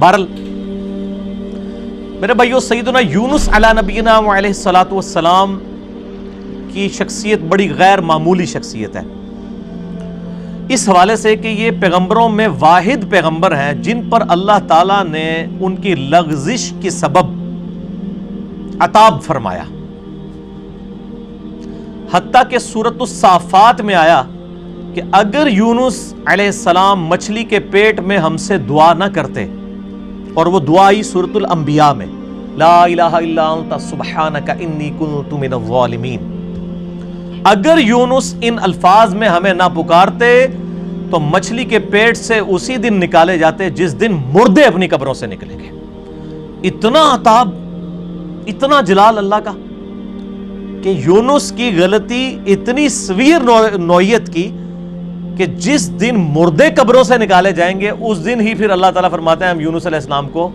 بہرحال میرے بھائیو، سیدنا یونس علیہ نبینا علیہ الصلوۃ والسلام کی شخصیت بڑی غیر معمولی شخصیت ہے، اس حوالے سے کہ یہ پیغمبروں میں واحد پیغمبر ہیں جن پر اللہ تعالیٰ نے ان کی لغزش کے سبب عطاب فرمایا، حتیٰ کہ سورۃ الصافات میں آیا کہ اگر یونس علیہ السلام مچھلی کے پیٹ میں ہم سے دعا نہ کرتے، اور وہ دعا آئی سورۃ الانبیاء میں، لا الہ الا انت سبحانک انی کنت من الظالمین، اگر یونس ان الفاظ میں ہمیں نہ پکارتے تو مچھلی کے پیٹ سے اسی دن نکالے جاتے جس دن مردے اپنی قبروں سے نکلیں گے۔ اتنا عطاب، اتنا جلال اللہ کا کہ یونس کی غلطی اتنی سویر نوعیت کی کہ جس دن مردے قبروں سے نکالے جائیں گے اس دن ہی پھر اللہ تعالیٰ فرماتے ہیں ہم یونس علیہ السلام کو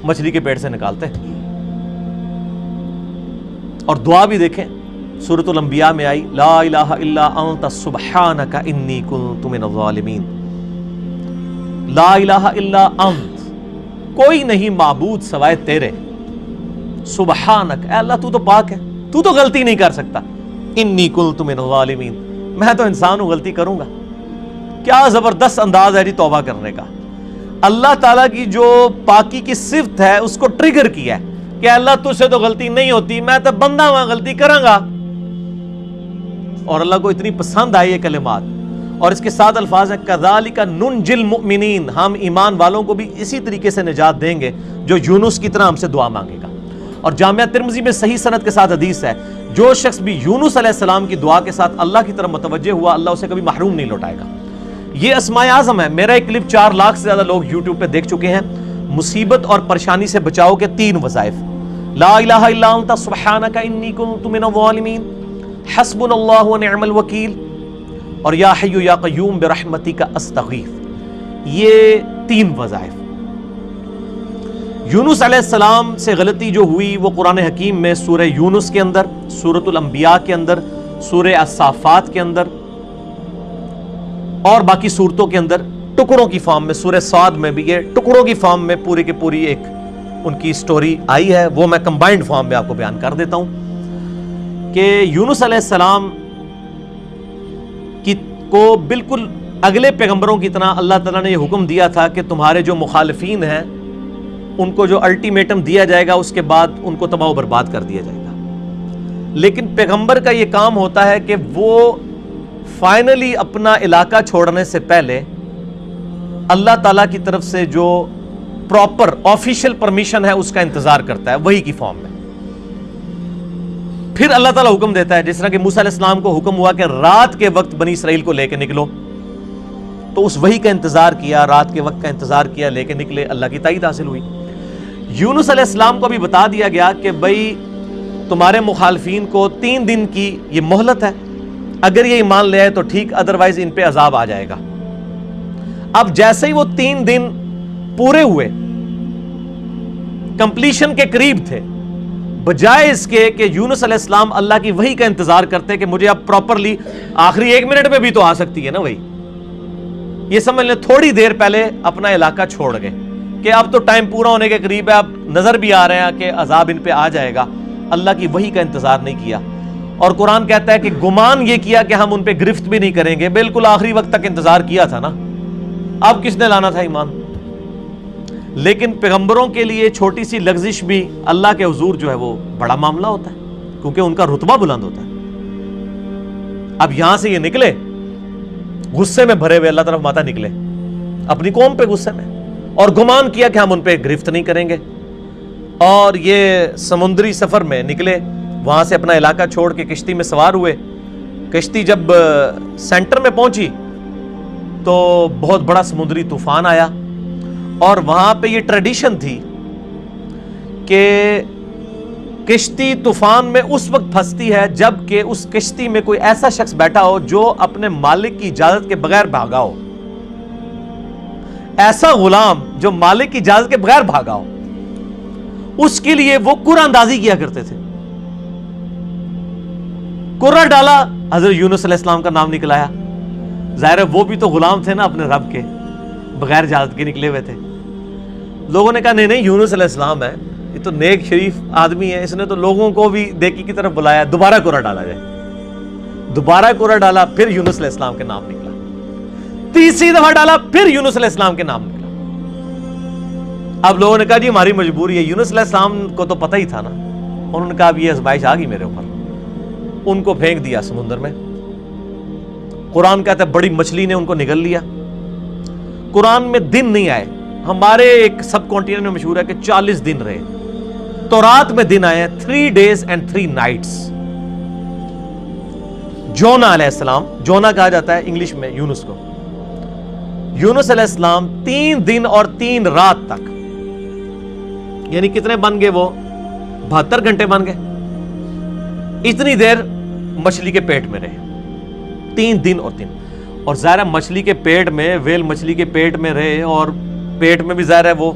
مچھلی کے پیٹ سے نکالتے۔ اور دعا بھی دیکھیں، سورۃ الانبیاء میں آئی، لا الہ الا انت سبحانک انی کنت من الظالمین، لا الہ الا انت، کوئی نہیں معبود سوائے تیرے، سبحانک، اے اللہ تو تو پاک ہے، تو تو غلطی نہیں کر سکتا، انی کنت من الظالمین، میں تو انسان ہوں، غلطی کروں گا۔ کیا زبردست انداز ہے جی توبہ کرنے کا۔ اللہ تعالیٰ کی جو پاکی کی صفت ہے اس کو ٹریگر کیا ہے کہ اللہ تجھ سے تو غلطی نہیں ہوتی، میں تو بندہ ہوں، غلطی کروں گا۔ اور اللہ کو اتنی پسند آئی یہ کلمات، اور اس کے ساتھ الفاظ ہیں کذالک ننجی المؤمنین، ہم ایمان والوں کو بھی اسی طریقے سے نجات دیں گے جو یونس کی طرح ہم سے دعا مانگے گا۔ اور جامعہ ترمذی میں صحیح سند کے ساتھ حدیث ہے، جو شخص بھی یونس علیہ السلام کی دعا کے ساتھ اللہ کی طرف متوجہ ہوا، اللہ اسے کبھی محروم نہیں لوٹائے گا۔ یہ اسماء اعظم ہے۔ میرا ایک کلپ 4 لاکھ سے زیادہ لوگ یوٹیوب پہ دیکھ چکے ہیں۔ مصیبت اور پریشانی سے بچاؤ کے 3 وظائف، لا الہ الا انت سبحانک انی کنت من الظالمین، حسبنا اللہ ونعم الوکیل، اور یا حی یا قیوم برحمتک استغیث۔ یہ 3 وظائف۔ یونس علیہ السلام سے غلطی جو ہوئی وہ قرآن حکیم میں سورہ یونس کے اندر، سورۃ الانبیاء کے اندر، سورہ الصافات کے اندر اور باقی صورتوں کے اندر ٹکڑوں کی فارم میں، سورہ صاد میں بھی یہ ٹکڑوں کی فارم میں پوری کی پوری ایک ان کی سٹوری آئی ہے، وہ میں کمبائنڈ فارم میں آپ کو بیان کر دیتا ہوں کہ یونس علیہ السلام کو بالکل اگلے پیغمبروں کی طرح اللہ تعالیٰ نے یہ حکم دیا تھا کہ تمہارے جو مخالفین ہیں ان کو جو الٹیمیٹم دیا جائے گا اس کے بعد ان کو تباہ و برباد کر دیا جائے گا۔ لیکن پیغمبر کا یہ کام ہوتا ہے کہ وہ فائنلی اپنا علاقہ چھوڑنے سے پہلے اللہ تعالیٰ کی طرف سے جو پراپر آفیشیل پرمیشن ہے اس کا انتظار کرتا ہے، وہی کی فارم میں۔ پھر اللہ تعالیٰ حکم دیتا ہے، جس طرح کہ موسیٰ علیہ السلام کو حکم ہوا کہ رات کے وقت بنی اسرائیل کو لے کے نکلو، تو اس وحی کا انتظار کیا، رات کے وقت کا انتظار کیا، لے کے نکلے، اللہ کی تائید حاصل ہوئی۔ یونس علیہ السلام کو بھی بتا دیا گیا کہ بھئی تمہارے مخالفین کو 3 دن کی یہ مہلت ہے، اگر یہ ایمان لے آئے تو ٹھیک، ادروائز ان پہ عذاب آ جائے گا۔ اب جیسے ہی وہ 3 دن پورے ہوئے، کمپلیشن کے قریب تھے، بجائے اس کے کہ یونس علیہ السلام اللہ کی وحی کا انتظار کرتے کہ مجھے اب پراپرلی آخری 1 منٹ میں بھی تو آ سکتی ہے نا وحی، یہ سمجھ لیں تھوڑی دیر پہلے اپنا علاقہ چھوڑ گئے کہ اب تو ٹائم پورا ہونے کے قریب ہے، اب نظر بھی آ رہے ہیں کہ عذاب ان پہ آ جائے گا، اللہ کی وحی کا انتظار نہیں کیا۔ اور قرآن کہتا ہے کہ گمان یہ کیا کہ ہم ان پہ گرفت بھی نہیں کریں گے، بالکل آخری وقت تک انتظار کیا تھا نا، اب کس نے لانا تھا ایمان۔ لیکن پیغمبروں کے لیے چھوٹی سی لغزش بھی اللہ کے حضور جو ہے وہ بڑا معاملہ ہوتا ہے، کیونکہ ان کا رتبہ بلند ہوتا ہے۔ اب یہاں سے یہ نکلے غصے میں بھرے ہوئے، اللہ طرف ماتا نکلے اپنی قوم پہ غصے میں، اور گمان کیا کہ ہم ان پہ گرفت نہیں کریں گے، اور یہ سمندری سفر میں نکلے، وہاں سے اپنا علاقہ چھوڑ کے کشتی میں سوار ہوئے۔ کشتی جب سینٹر میں پہنچی تو بہت بڑا سمندری طوفان آیا، اور وہاں پہ یہ ٹریڈیشن تھی کہ کشتی طوفان میں اس وقت پھنستی ہے جب کہ اس کشتی میں کوئی ایسا شخص بیٹھا ہو جو اپنے مالک کی اجازت کے بغیر بھاگا ہو، ایسا غلام جو مالک کی اجازت کے بغیر بھاگا ہو، اس کے لیے وہ قرآن اندازی کیا کرتے تھے۔ قرآن ڈالا، حضرت یونس علیہ السلام کا نام نکلایا، ظاہر ہے وہ بھی تو غلام تھے نا اپنے رب کے، بغیر اجازت کے نکلے ہوئے تھے۔ لوگوں نے کہا نہیں یونس علیہ السلام ہے، یہ تو نیک شریف آدمی ہے، اس نے تو لوگوں کو بھی نیکی کی طرف بلایا، دوبارہ کوڑا ڈالا جائے۔ دوبارہ کوڑا ڈالا، پھر یونس علیہ السلام کے نام نکلا، تیسری دفعہ ڈالا، پھر یونس علیہ السلام کے نام نکلا۔ اب لوگوں نے کہا جی ہماری مجبوری ہے، یونس علیہ السلام کو تو پتہ ہی تھا نا، انہوں نے کہا اب یہ آزمائش آ گئی میرے اوپر، ان کو پھینک دیا سمندر میں۔ قرآن کہتا ہے بڑی مچھلی نے ان کو نگل لیا۔ قرآن میں دن نہیں آئے، ہمارے ایک سب کانٹیننٹ میں مشہور ہے کہ 40 دن رہے، تورات میں دن آئے ہیں 3 days and 3 nights۔ جونا علیہ السلام، جونا کہا جاتا ہے انگلش میں یونس کو، یونس علیہ السلام 3 دن اور 3 رات تک، یعنی کتنے بن گئے وہ 72 گھنٹے بن گئے، اتنی دیر مچھلی کے پیٹ میں رہے، 3 دن اور 3۔ اور ظاہر مچھلی کے پیٹ میں، ویل مچھلی کے پیٹ میں رہے، اور پیٹ میں بھی ظاہر ہے وہ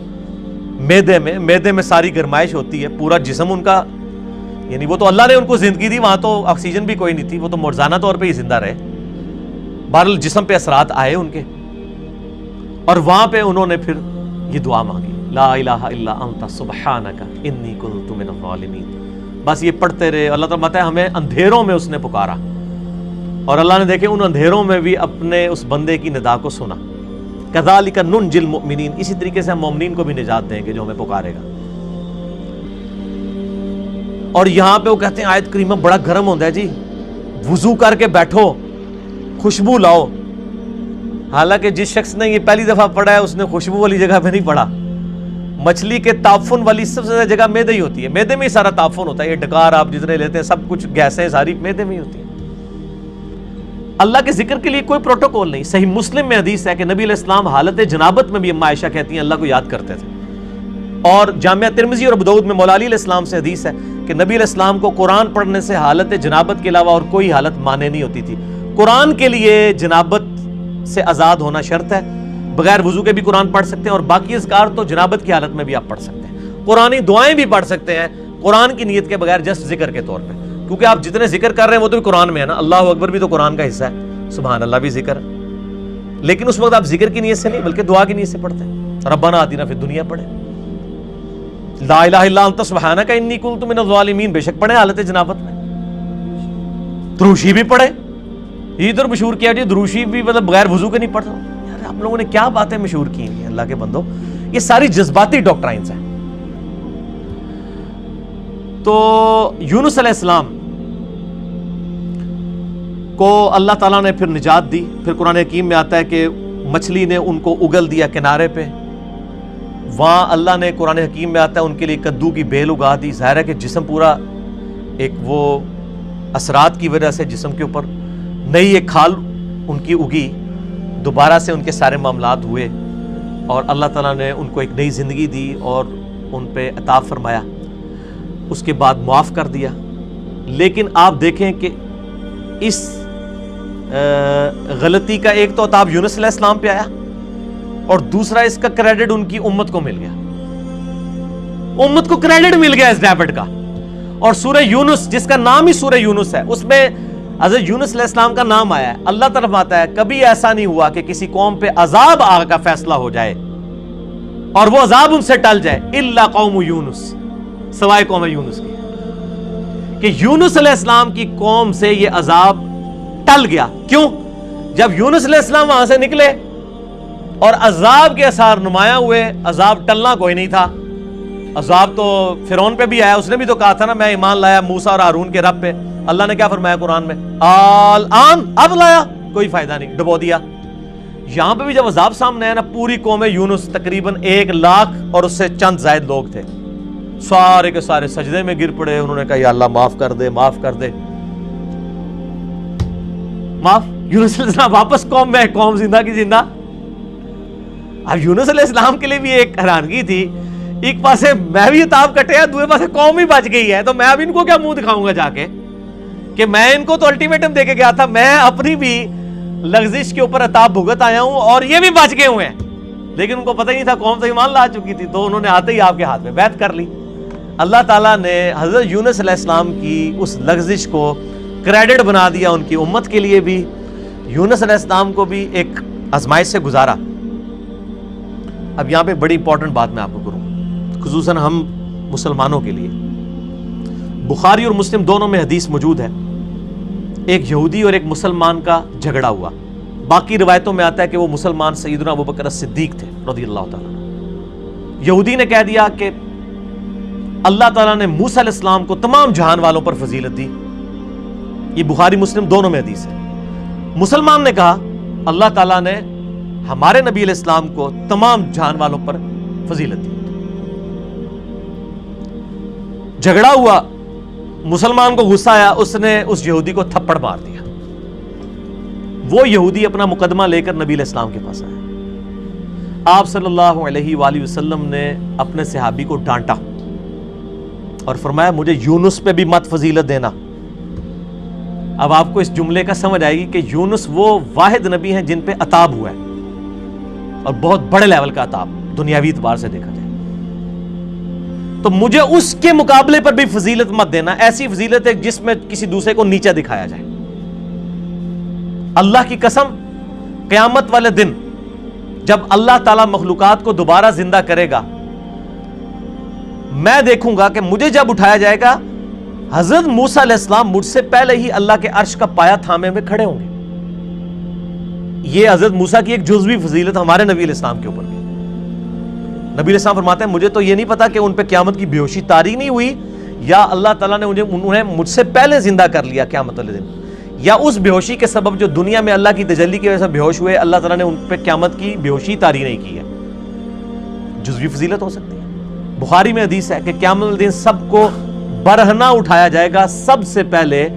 میدے میں ساری گرمائش ہوتی ہے، پورا جسم ان کا، یعنی وہ تو اللہ نے ان کو زندگی دی، وہاں تو آکسیجن بھی کوئی نہیں تھی، وہ تو معجزانہ طور پہ ہی زندہ رہے، بہرحال جسم پہ اثرات آئے ان کے، اور وہاں پہ انہوں نے پھر یہ دعا مانگی، لا الہ الا انت سبحانک انی کنت من الظالمین۔ بس یہ پڑھتے رہے، اللہ تعالیٰ بتایا ہمیں اندھیروں میں اس نے پکارا، اور اللہ نے دیکھے ان اندھیروں میں بھی اپنے اس بندے کی ندا کو سنا۔ کذالک ننجی المؤمنین، اسی طریقے سے ہم مومنین کو بھی نجات دیں گے جو ہمیں پکارے گا۔ اور یہاں پہ وہ کہتے ہیں آیت کریمہ بڑا گرم ہوتا ہے جی، وضو کر کے بیٹھو، خوشبو لاؤ۔ حالانکہ جس شخص نے یہ پہلی دفعہ پڑھا ہے اس نے خوشبو والی جگہ پہ نہیں پڑھا۔ مچھلی کے تعفن والی سب سے زیادہ جگہ میدے ہی ہوتی ہے، میدے میں ہی سارا تعفن ہوتا ہے، یہ ڈکار آپ جتنے لیتے ہیں سب کچھ گیسیں ساری میدے میں ہی ہوتی ہیں۔ اللہ کے ذکر کے لیے کوئی پروٹوکول نہیں۔ صحیح مسلم میں حدیث ہے کہ نبی علیہ السلام حالت جنابت میں بھی اما عائشہ کہتی ہیں اللہ کو یاد کرتے تھے، اور جامعہ ترمذی اور ابو داؤد میں مولا علی علیہ السلام سے حدیث ہے کہ نبی علیہ السلام کو قرآن پڑھنے سے حالت جنابت کے علاوہ اور کوئی حالت مانے نہیں ہوتی تھی۔ قرآن کے لیے جنابت سے آزاد ہونا شرط ہے، بغیر وضو کے بھی قرآن پڑھ سکتے ہیں، اور باقی اذکار تو جنابت کی حالت میں بھی آپ پڑھ سکتے ہیں۔ قرآنی دعائیں بھی پڑھ سکتے ہیں قرآن کی نیت کے بغیر، جسٹ ذکر کے طور پہ، کیونکہ آپ جتنے ذکر کر رہے ہیں وہ تو بھی قرآن میں ہے نا، اللہ اکبر بھی تو قرآن کا حصہ ہے، سبحان اللہ بھی ذکر ہے، لیکن اس وقت آپ ذکر کی نیت سے نہیں بلکہ دعا کی نیت سے پڑھتے ہیں۔ ربنا آتنا فی الدنیا پڑھے، لا الہ الا انت سبحانک انی کنت من الظالمین بے شک پڑھے حالت جنابت میں، دروشی بھی پڑھے، یہ ادھر مشہور کیا جی دروشی بھی مطلب بغیر وضو کے نہیں پڑھتا۔ یار آپ لوگوں نے کیا باتیں مشہور کی ہیں اللہ کے بندو، یہ ساری جذباتی ڈاکٹرائنز ہیں۔ تو یونس علیہ السلام کو اللہ تعالیٰ نے پھر نجات دی۔ پھر قرآن حکیم میں آتا ہے کہ مچھلی نے ان کو اگل دیا کنارے پہ، وہاں اللہ نے قرآن حکیم میں آتا ہے ان کے لیے کدو کی بیل اگا دی۔ ظاہر ہے کہ جسم پورا ایک وہ اثرات کی وجہ سے جسم کے اوپر نئی ایک کھال ان کی اگی، دوبارہ سے ان کے سارے معاملات ہوئے، اور اللہ تعالیٰ نے ان کو ایک نئی زندگی دی اور ان پہ عطا فرمایا، اس کے بعد معاف کر دیا۔ لیکن آپ دیکھیں کہ اس غلطی کا ایک تو عتاب یونس علیہ السلام پہ آیا، اور دوسرا اس کا کریڈٹ ان کی امت کو مل گیا، امت کو کریڈٹ مل گیا اس ڈیبٹ کا۔ اور سورہ یونس جس کا نام ہی سورہ یونس ہے، اس میں حضرت یونس علیہ السلام کا نام آیا ہے۔ اللہ طرف آتا ہے کبھی ایسا نہیں ہوا کہ کسی قوم پہ عذاب آ کا فیصلہ ہو جائے اور وہ عذاب ان سے ٹل جائے، الا قوم یونس، سوائے قوم یونس کی، کہ یونس علیہ السلام کی قوم سے یہ عذاب ٹل گیا۔ کیوں؟ جب یونس علیہ السلام وہاں سے نکلے اور عذاب کے اثار نمایاں ہوئے، عذاب ٹلنا کوئی نہیں تھا۔ عذاب تو فرعون پہ بھی آیا، اس نے بھی تو کہا تھا نا میں ایمان لایا موسیٰ اور ہارون کے رب پہ، اللہ نے کیا فرمایا قرآن میں، الآن، اب لایا، کوئی فائدہ نہیں، ڈبو دیا۔ یہاں پہ بھی جب عذاب سامنے آیا نا، پوری قوم یونس تقریباً 1 لاکھ اور اس سے چند زائد لوگ تھے، سارے کے سارے سجدے میں گر پڑے، انہوں نے کہا یا اللہ معاف کر دے، معاف کر دے، معاف۔ یونس علیہ السلام واپس قوم میں، قوم زندہ کی زندہ۔ اب یونس علیہ السلام کے لیے بھی ایک حیرانگی تھی، ایک پاسے میں بھی عتاب کٹے، دوسرے پاسے قوم ہی بچ گئی ہے، تو میں اب ان کو کیا منہ دکھاؤں گا جا کے، کہ میں ان کو تو الٹیمیٹم دے کے گیا تھا، میں اپنی بھی لغزش کے اوپر عتاب بھگت آیا ہوں اور یہ بھی بچ گئے ہوئے ہیں۔ لیکن ان کو پتہ ہی نہیں تھا، قوم تو ایمان لا چکی تھی، تو انہوں نے آتے ہی آپ کے ہاتھ میں بیعت کر لی۔ اللہ تعالیٰ نے حضرت یونس علیہ السلام کی اس لغزش کو کریڈٹ بنا دیا ان کی امت کے لیے بھی، یونس علیہ السلام کو بھی ایک آزمائش سے گزارا۔ اب یہاں پہ بڑی امپورٹنٹ بات میں آپ کو کروں، خصوصاً ہم مسلمانوں کے لیے۔ بخاری اور مسلم دونوں میں حدیث موجود ہے، ایک یہودی اور ایک مسلمان کا جھگڑا ہوا۔ باقی روایتوں میں آتا ہے کہ وہ مسلمان سیدنا ابوبکر الصدیق تھے رضی اللہ تعالیٰ عنہ۔ یہودی نے کہہ دیا کہ اللہ تعالیٰ نے موسیٰ علیہ السلام کو تمام جہان والوں پر فضیلت دی، یہ بخاری مسلم دونوں میں حدیث ہے۔ مسلمان نے کہا اللہ تعالیٰ نے ہمارے نبی علیہ السلام کو تمام جہان والوں پر فضیلت دی۔ جھگڑا ہوا، مسلمان کو غصہ آیا، اس نے اس یہودی کو تھپڑ مار دیا۔ وہ یہودی اپنا مقدمہ لے کر نبی علیہ السلام کے پاس آیا۔ آپ صلی اللہ علیہ وآلہ وسلم نے اپنے صحابی کو ڈانٹا اور فرمایا مجھے یونس پہ بھی مت فضیلت دینا۔ اب آپ کو اس جملے کا سمجھ آئے گی کہ یونس وہ واحد نبی ہیں جن پہ عطاب ہوا ہے، اور بہت بڑے لیول کا عطاب دنیاوی اعتبار سے دیکھا جائے، تو مجھے اس کے مقابلے پر بھی فضیلت مت دینا، ایسی فضیلت ہے جس میں کسی دوسرے کو نیچا دکھایا جائے۔ اللہ کی قسم، قیامت والے دن جب اللہ تعالیٰ مخلوقات کو دوبارہ زندہ کرے گا، میں دیکھوں گا کہ مجھے جب اٹھایا جائے گا، حضرت موسیٰ علیہ السلام مجھ سے پہلے ہی اللہ کے عرش کا پایا تھامے میں کھڑے ہوں گے۔ یہ حضرت موسیٰ کی ایک جزوی فضیلت ہمارے نبی علیہ السلام کے اوپر بھی۔ نبی علیہ السلام فرماتے ہیں مجھے تو یہ نہیں پتا کہ ان پہ قیامت کی بے ہوشی طاری نہیں ہوئی، یا اللہ تعالیٰ نے انہیں مجھ سے پہلے زندہ کر لیا قیامت والے دن، یا اس بے ہوشی کے سبب جو دنیا میں اللہ کی تجلی کی وجہ سے بے ہوش ہوئے، اللہ تعالیٰ نے ان پہ قیامت کی بے ہوشی طاری نہیں کی ہے۔ جزوی فضیلت ہو سکتی ہے۔ بخاری میں حدیث ہے کہ قیامت والے دن سب کو برہنہ اٹھایا جائے گا، سب سے پہلے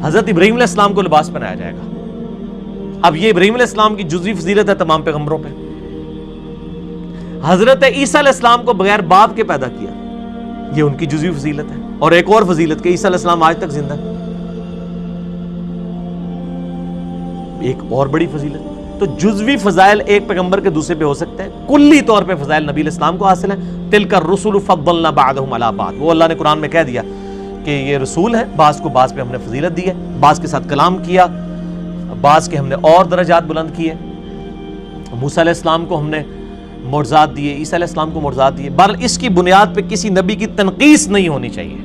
حضرت ابراہیم علیہ السلام کو لباس پہنایا جائے گا۔ اب یہ ابراہیم علیہ السلام کی جزوی فضیلت ہے تمام پیغمبروں پہ۔ حضرت عیسیٰ علیہ السلام کو بغیر باپ کے پیدا کیا، یہ ان کی جزوی فضیلت ہے۔ اور ایک اور فضیلت کہ عیسیٰ علیہ السلام آج تک زندہ ہے، ایک اور بڑی فضیلت۔ تو جزوی فضائل ایک پیغمبر کے دوسرے پہ ہو سکتے ہیں، کلی طور پہ فضائل نبی علیہ السلام کو حاصل ہیں۔ تلک الرسل فضلنا بعضهم علی بعض، وہ اللہ نے قرآن میں کہہ دیا کہ یہ رسول ہیں، بعض کو بعض پہ ہم نے فضیلت دی ہے، بعض کے ساتھ کلام کیا، بعض کے ہم نے اور درجات بلند کیے۔ موسیٰ علیہ السلام کو ہم نے معجزات دیے، عیسیٰ علیہ السلام کو معجزات دیے۔ بہرحال اس کی بنیاد پہ کسی نبی کی تنقیص نہیں ہونی چاہیے۔